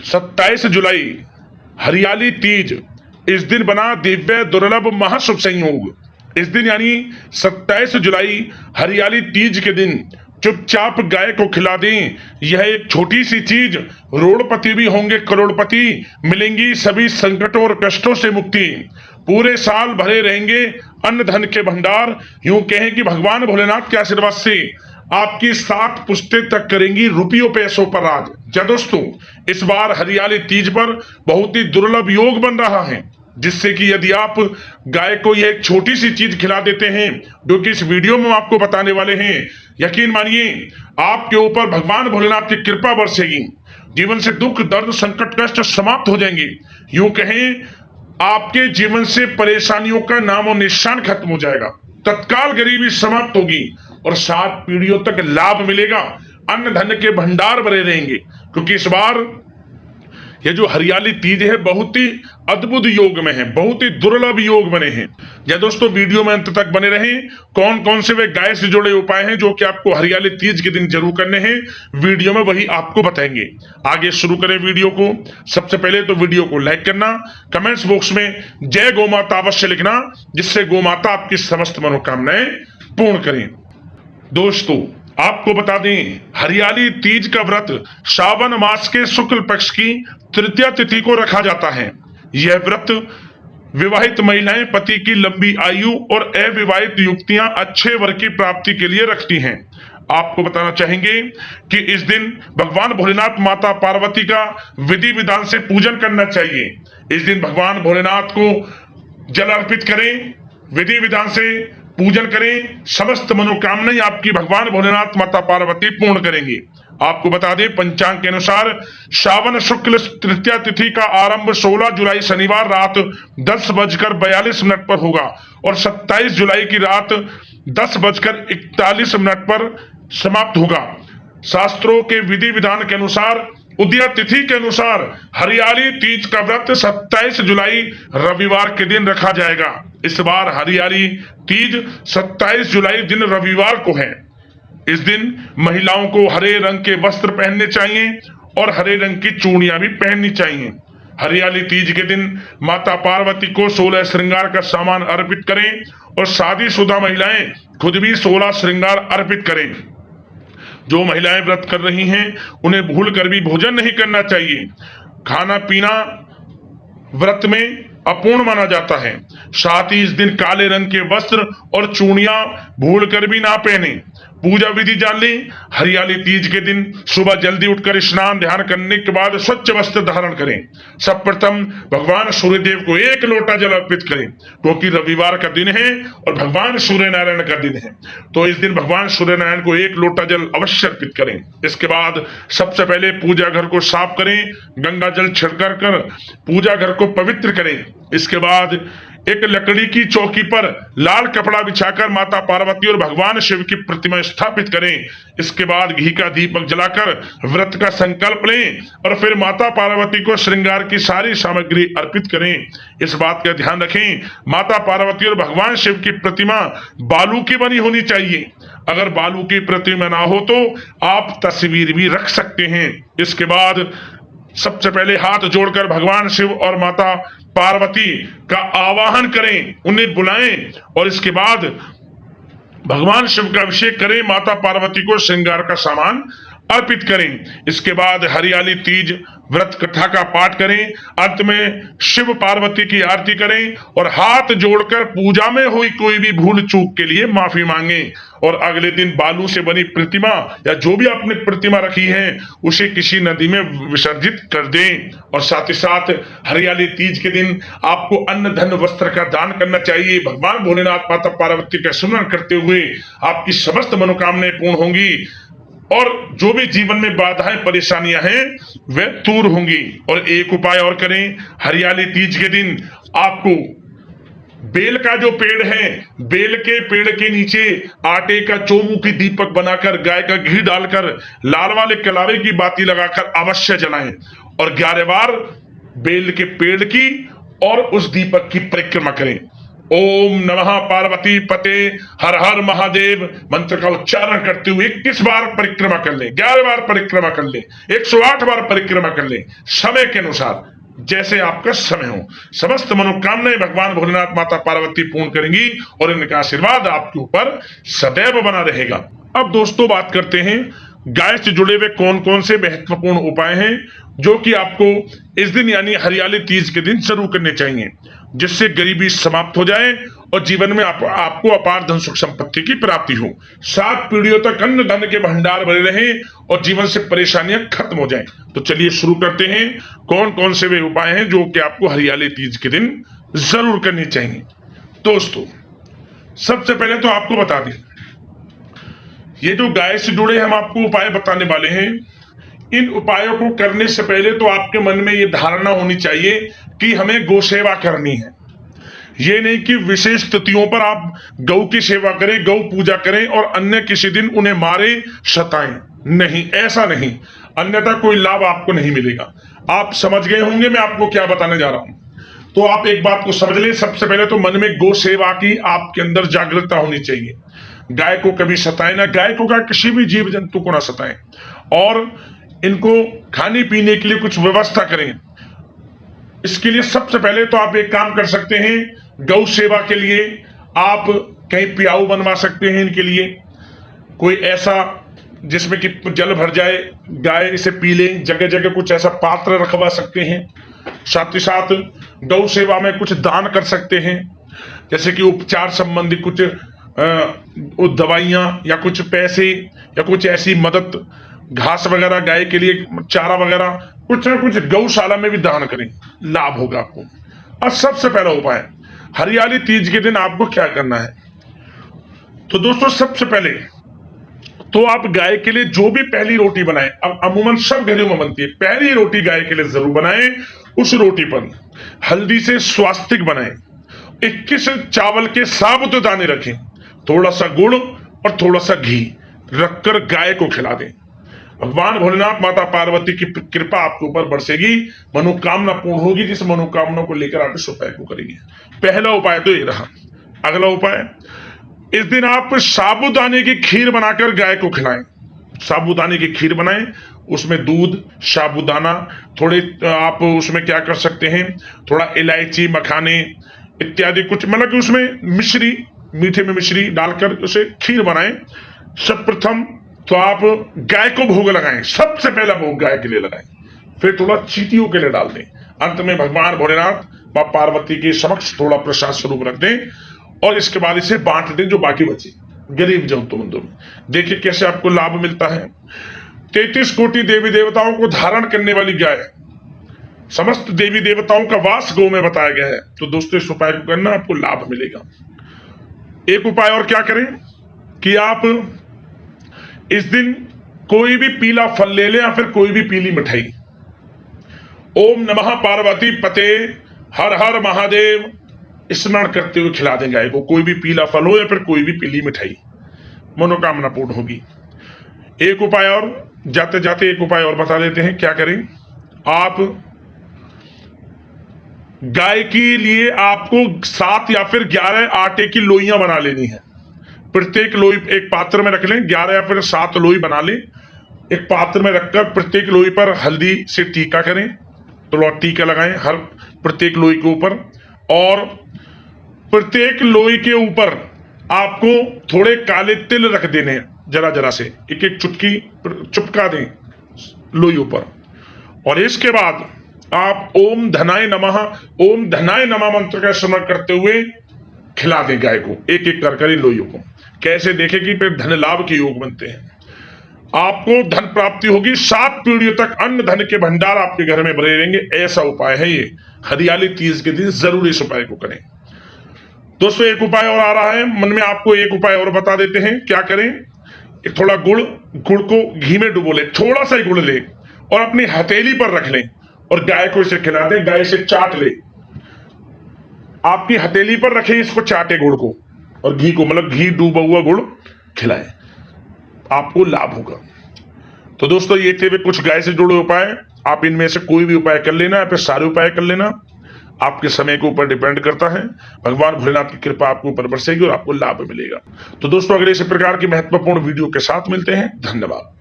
27 जुलाई हरियाली तीज। इस दिन बना दिव्य दुर्लभ महाशुभ संयोग। इस दिन यानी 27 जुलाई हरियाली तीज के दिन चुपचाप गाय को खिला दें। यह एक छोटी सी चीज, रोड़पति भी होंगे करोड़पति, मिलेंगी सभी संकटों और कष्टों से मुक्ति। पूरे साल भरे रहेंगे अन्न धन के भंडार। यूं कहें कि भगवान भोलेनाथ के आशीर्वाद से आपकी 7 पुश्तें तक करेंगी रुपयों पैसों पर राज। क्या दोस्तों, इस बार हरियाली तीज पर बहुत ही दुर्लभ योग बन रहा है, जिससे कि यदि आप गाय को यह एक छोटी सी चीज खिला देते हैं, जो कि इस वीडियो में आपको बताने वाले हैं, यकीन मानिए आपके ऊपर भगवान भोलेनाथ की कृपा बरसेगी। जीवन से दुख दर्द संकट कष्ट समाप्त हो जाएंगे। यूं कहें आपके जीवन से परेशानियों का नामो निशान खत्म हो जाएगा। तत्काल गरीबी समाप्त होगी और 7 पीढ़ियों तक लाभ मिलेगा। अन्न धन के भंडार भरे रहेंगे, क्योंकि इस बार ये जो हरियाली तीज है बहुत ही अद्भुत योग में है, बहुत ही दुर्लभ योग बने हैं। या दोस्तों, वीडियो में अंत तक बने रहें। कौन कौन से वे गाय से जुड़े उपाय हैं जो कि आपको हरियाली तीज के दिन जरूर करने हैं, वीडियो में वही आपको बताएंगे। आगे शुरू करें वीडियो को। सबसे पहले तो वीडियो को लाइक करना, कमेंट्स बॉक्स में जय गौ माता अवश्य लिखना, जिससे गौ माता आपकी समस्त मनोकामनाएं पूर्ण करें। दोस्तों, आपको बता दें, हरियाली तीज का व्रत श्रावण मास के शुक्ल पक्ष की तृतीया तिथि को रखा जाता है। यह व्रत विवाहित महिलाएं पति की लंबी आयु और अविवाहित युवतियां अच्छे वर की प्राप्ति के लिए रखती हैं। आपको बताना चाहेंगे कि इस दिन भगवान भोलेनाथ माता पार्वती का विधि विधान से पूजन करना चाहिए। इस दिन भगवान भोलेनाथ को जल अर्पित करें, विधि विधान से पूजन करें। समस्त मनोकामनाएं आपकी भगवान भोलेनाथ माता पार्वती पूर्ण करेंगे। आपको बता दें, पंचांग के अनुसार श्रावण शुक्ल तृतीया तिथि का आरंभ 16 जुलाई शनिवार रात 10:42 पर होगा और 27 जुलाई की रात 10:41 पर समाप्त होगा। शास्त्रों के विधि विधान के अनुसार उदया तिथि के अनुसार हरियाली तीज का व्रत 27 जुलाई रविवार के दिन रखा जाएगा। इस बार हरियाली तीज 27 जुलाई दिन रविवार को है। इस दिन महिलाओं को हरे रंग के वस्त्र पहनने चाहिए और हरे रंग की चूड़ियां भी पहननी चाहिए। हरियाली तीज के दिन माता पार्वती को 16 श्रृंगार का सामान अर्पित करें और शादीशुदा महिलाएं खुद भी 16 श्रृंगार अर्पित करें। जो महिलाएं व्रत कर रही हैं उन्हें भूल कर भी भोजन नहीं करना चाहिए। खाना पीना व्रत में अपूर्ण माना जाता है। साथ ही इस दिन काले रंग के वस्त्र और चूड़ियां भूल कर भी ना पहने। पूजा विधि जान लें। हरियाली तीज के दिन सुबह जल्दी उठकर स्नान ध्यान करने के बाद स्वच्छ वस्त्र धारण करें। सब प्रथम भगवान सूर्यदेव को 1 लोटा जल अर्पित करें, क्योंकि रविवार का दिन है और भगवान सूर्य नारायण का दिन है। तो इस दिन भगवान सूर्य नारायण को 1 लोटा जल अवश्य अर्पित करें। इसके बाद सबसे पहले पूजा घर को साफ करें, गंगा जल छिड़कर कर पूजा घर को पवित्र करें। इसके बाद एक लकड़ी की चौकी पर लाल कपड़ा बिछाकर माता पार्वती और भगवान शिव की प्रतिमा स्थापित करें। इसके बाद घी का दीपक जलाकर व्रत का संकल्प लें और फिर माता पार्वती को श्रृंगार की सारी सामग्री अर्पित करें। इस बात का ध्यान रखें, माता पार्वती और भगवान शिव की प्रतिमा बालू की बनी होनी चाहिए। अगर बालू की प्रतिमा ना हो तो आप तस्वीर भी रख सकते हैं। इसके बाद सबसे पहले हाथ जोड़कर भगवान शिव और माता पार्वती का आवाहन करें, उन्हें बुलाएं और इसके बाद भगवान शिव का अभिषेक करें। माता पार्वती को श्रृंगार का सामान अर्पित करें। इसके बाद हरियाली तीज व्रत कथा का पाठ करें। अंत में शिव पार्वती की आरती करें और हाथ जोड़कर पूजा में हुई कोई भी भूल चूक के लिए माफी मांगें। और अगले दिन बालू से बनी प्रतिमा या जो भी आपने प्रतिमा रखी है उसे किसी नदी में विसर्जित कर दें। और साथ ही साथ हरियाली तीज के दिन आपको अन्न धन वस्त्र का दान करना चाहिए। भगवान भोलेनाथ माता पार्वती का स्मरण करते हुए आपकी समस्त मनोकामनाएं पूर्ण होंगी और जो भी जीवन में बाधाएं परेशानियां हैं वे दूर होंगी। और एक उपाय और करें, हरियाली तीज के दिन आपको बेल का जो पेड़ है, बेल के पेड़ के नीचे आटे का चौमुखी दीपक बनाकर गाय का घी डालकर लाल वाले कलावे की बाती लगाकर अवश्य जलाएं और 11 बार बेल के पेड़ की और उस दीपक की परिक्रमा करें। ओम नमः पार्वती पते हर हर महादेव मंत्र का उच्चारण करते हुए 21 बार परिक्रमा कर ले, 11 बार परिक्रमा कर ले, 108 बार परिक्रमा कर ले। समय के अनुसार जैसे आपका समय हो, समस्त मनोकामनाएं भगवान भोलेनाथ माता पार्वती पूर्ण करेंगी और इनका आशीर्वाद आपके ऊपर सदैव बना रहेगा। अब दोस्तों बात करते हैं गाय से जुड़े हुए कौन कौन से महत्वपूर्ण उपाय हैं जो कि आपको इस दिन यानी हरियाली तीज के दिन जरूर करने चाहिए, जिससे गरीबी समाप्त हो जाए और जीवन में आपको अपार धन सुख संपत्ति की प्राप्ति हो, 7 पीढ़ियों तक अन्न धन के भंडार भरे रहें और जीवन से परेशानियां खत्म हो जाएं। तो चलिए शुरू करते हैं कौन कौन से वे उपाय हैं जो कि आपको हरियाली तीज के दिन जरूर करनी चाहिए। दोस्तों सबसे पहले तो आपको बता दें, ये जो गाय से जुड़े हम आपको उपाय बताने वाले हैं, इन उपायों को करने से पहले तो आपके मन में ये धारणा होनी चाहिए कि हमें गौ सेवा करनी है। ये नहीं कि विशेष तिथियों पर आप गौ की सेवा करें, गौ पूजा करें और अन्य किसी दिन उन्हें मारे सताएं, नहीं, ऐसा नहीं, अन्यथा कोई लाभ आपको नहीं मिलेगा। आप समझ गए होंगे मैं आपको क्या बताने जा रहा हूं। तो आप एक बात को समझ लें, सबसे पहले तो मन में गौ सेवा की आपके अंदर जागरूकता होनी चाहिए। गाय को कभी सताएं ना, गाय को क्या किसी भी जीव जंतु को ना सताएं और इनको खाने पीने के लिए कुछ व्यवस्था करें। इसके लिए सबसे पहले तो आप एक काम कर सकते हैं, गौ सेवा के लिए आप कहीं प्याऊ बनवा सकते हैं। इनके लिए कोई ऐसा जिसमें कि जल भर जाए, गाय इसे पी ले, जगह जगह कुछ ऐसा पात्र रखवा सकते हैं। साथ ही साथ गौ सेवा में कुछ दान कर सकते हैं, जैसे कि उपचार संबंधी कुछ दवाइयां या कुछ पैसे या कुछ ऐसी मदद, घास वगैरह, गाय के लिए चारा वगैरह, कुछ ना कुछ गौशाला में भी दान करें, लाभ होगा आपको। और सबसे पहला उपाय, हरियाली तीज के दिन आपको क्या करना है। तो दोस्तों सबसे पहले तो आप गाय के लिए जो भी पहली रोटी बनाएं, अब अमूमन सब घरों में बनती है, पहली रोटी गाय के लिए जरूर बनाएं। उस रोटी पर हल्दी से स्वास्तिक बनाएं, 21 चावल के साबुत दाने रखें, थोड़ा सा गुड़ और थोड़ा सा घी रखकर गाय को खिला दें। भगवान भोलेनाथ माता पार्वती की कृपा आपके ऊपर बरसेगी, मनोकामना पूर्ण होगी। जिस मनोकामना को लेकर आप इस उपाय को करेंगे, पहला उपाय तो ये रहा। अगला उपाय, इस दिन आप साबूदाने की खीर बनाकर गाय को खिलाएं। साबूदाने की खीर बनाएं, उसमें दूध, साबूदाना, थोड़े आप उसमें क्या कर सकते हैं, थोड़ा इलायची, मखाने इत्यादि कुछ, मतलब कि उसमें मिश्री, मीठे में मिश्री डालकर उसे खीर बनाएं। सब प्रथम तो आप गाय को भोग लगाएं, सबसे पहला भोग गाय के लिए लगाएं, फिर थोड़ा चींटियों के लिए डाल दें, अंत में भगवान भोलेनाथ मां पार्वती के समक्ष थोड़ा प्रसाद स्वरूप रख दें और इसके बाद इसे बांट दें जो बाकी बचे गरीब जरूरतमंदों में। देखिए कैसे आपको लाभ मिलता है। 33 कोटि देवी देवताओं को धारण करने वाली गाय, समस्त देवी देवताओं का वास गौ में बताया गया है। तो दोस्तों इस उपाय को करना, आपको लाभ मिलेगा। एक उपाय और क्या करें कि आप इस दिन कोई भी पीला फल ले लें या फिर कोई भी पीली मिठाई, ओम नमः पार्वती पते हर हर महादेव स्मरण करते हुए खिला दें गाय को। कोई भी पीला फल हो या फिर कोई भी पीली मिठाई, मनोकामना पूर्ण होगी। एक उपाय और, जाते जाते एक उपाय और बता देते हैं क्या करें। आप गाय के लिए आपको 7 या फिर 11 आटे की लोइयां बना लेनी है। प्रत्येक लोई एक पात्र में रख लें, 11 या फिर 7 लोई बना लें। एक पात्र में रखकर प्रत्येक लोई पर हल्दी से टीका करें, थोड़ा टीका लगाएं हर प्रत्येक लोई के ऊपर, और प्रत्येक लोई के ऊपर आपको थोड़े काले तिल रख देने हैं, जरा जरा से एक एक चुटकी चुपका दें लोइयों पर। और इसके बाद आप ओम धनाय नमः मंत्र का स्मरण करते हुए खिला दें गाय को, एक एक कर इन लोइयों को। कैसे देखें कि फिर धन लाभ के योग बनते हैं, आपको धन प्राप्ति होगी, 7 पीढ़ियों तक अन्न धन के भंडार आपके घर में भरे रहेंगे। ऐसा उपाय है ये, हरियाली तीज के दिन जरूर इस उपाय को करें। दोस्तों एक उपाय और आ रहा है मन में, आपको एक उपाय और बता देते हैं क्या करें। एक थोड़ा गुड़ को घी में डुबो ले, थोड़ा सा ही गुड़ ले और अपनी हथेली पर रख लें और गाय को इसे खिला दें। गाय से चाट ले, आपकी हथेली पर रखें, इसको चाटे गुड़ को और घी को, मतलब घी डूबा हुआ गुड़ खिलाएं, आपको लाभ होगा। तो दोस्तों ये थे वे कुछ गाय से जुड़े उपाय, आप इनमें से कोई भी उपाय कर लेना या फिर सारे उपाय कर लेना। आपके समय के ऊपर डिपेंड करता है। भगवान भोलेनाथ की कृपा आपके ऊपर बरसेगी और आपको लाभ मिलेगा। तो दोस्तों, अगले इसी प्रकार की महत्वपूर्ण वीडियो के साथ मिलते हैं। धन्यवाद।